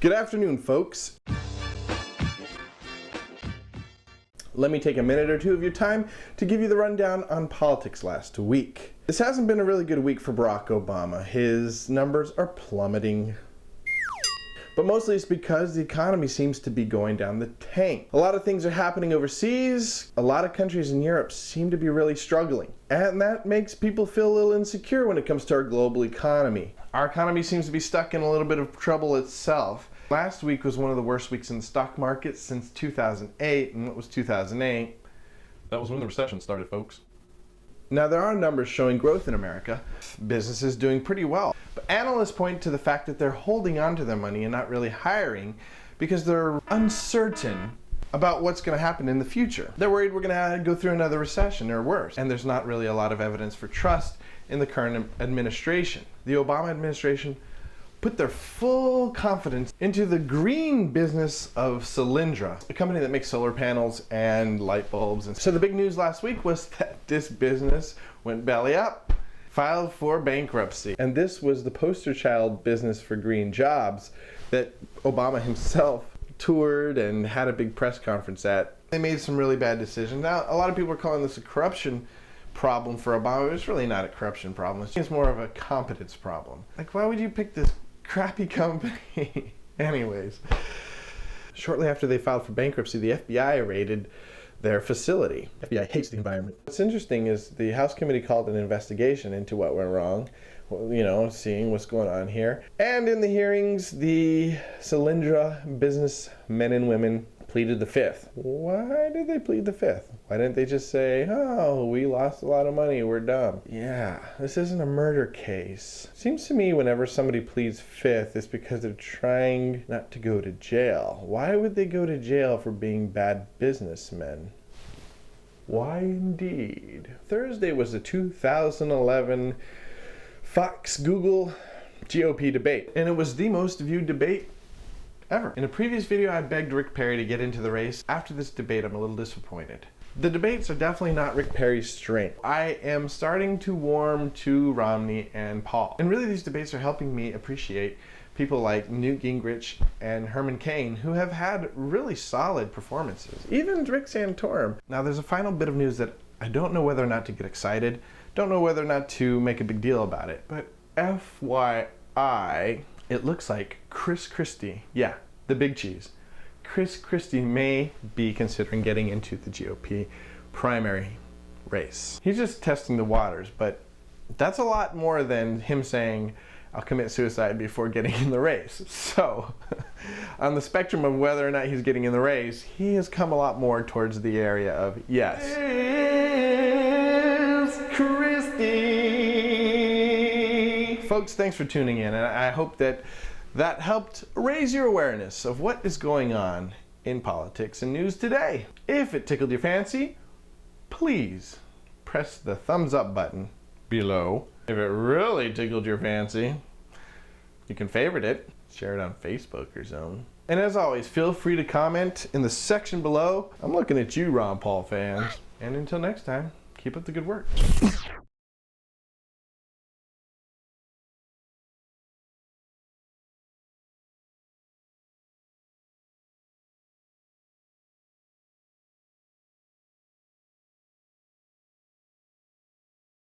Good afternoon, folks. Let me take a minute or two of your time to give you the rundown on politics last week. This hasn't been a really good week for Barack Obama. His numbers are plummeting. But mostly it's because the economy seems to be going down the tank. A lot of things are happening overseas. A lot of countries in Europe seem to be really struggling. And that makes people feel a little insecure when it comes to our global economy. Our economy seems to be stuck in a little bit of trouble itself. Last week was one of the worst weeks in the stock market since 2008. And what was 2008? That was when the recession started, folks. Now, there are numbers showing growth in America. Business is doing pretty well. But analysts point to the fact that they're holding on to their money and not really hiring because they're uncertain about what's going to happen in the future. They're worried we're going to go through another recession or worse. And there's not really a lot of evidence for trust in the current administration. The Obama administration put their full confidence into the green business of Solyndra, a company that makes solar panels and light bulbs. And so the big news last week was that this business went belly up, filed for bankruptcy. And this was the poster child business for green jobs that Obama himself toured and had a big press conference at. They made some really bad decisions. Now, a lot of people are calling this a corruption problem for Obama. It's really not a corruption problem. It's more of a competence problem. Like, why would you pick this crappy company? Anyways, shortly after they filed for bankruptcy, the FBI raided their facility. FBI hates the environment. What's interesting is the House committee called an investigation into what went wrong, seeing what's going on here. And in the hearings, the Solyndra businessmen and women pleaded the fifth. Why did they plead the fifth? Why didn't they just say, oh, we lost a lot of money, we're dumb? Yeah, this isn't a murder case. Seems to me whenever somebody pleads fifth, it's because they're trying not to go to jail. Why would they go to jail for being bad businessmen? Why indeed? Thursday was the 2011 Fox Google GOP debate, and it was the most viewed debate ever. In a previous video, I begged Rick Perry to get into the race. After this debate, I'm a little disappointed. The debates are definitely not Rick Perry's strength. I am starting to warm to Romney and Paul. And really, these debates are helping me appreciate people like Newt Gingrich and Herman Cain, who have had really solid performances. Even Rick Santorum. Now, there's a final bit of news that I don't know whether or not to get excited, don't know whether or not to make a big deal about it, but FYI, it looks like Chris Christie, yeah, the big cheese, Chris Christie may be considering getting into the GOP primary race. He's just testing the waters, but that's a lot more than him saying, I'll commit suicide before getting in the race. So, on the spectrum of whether or not he's getting in the race, he has come a lot more towards the area of yes. It's Christie. Folks, thanks for tuning in, and I hope that helped raise your awareness of what is going on in politics and news today. If it tickled your fancy, please press the thumbs up button below. If it really tickled your fancy, you can favorite it, share it on Facebook or something. And as always, feel free to comment in the section below. I'm looking at you, Ron Paul fans. And until next time, keep up the good work.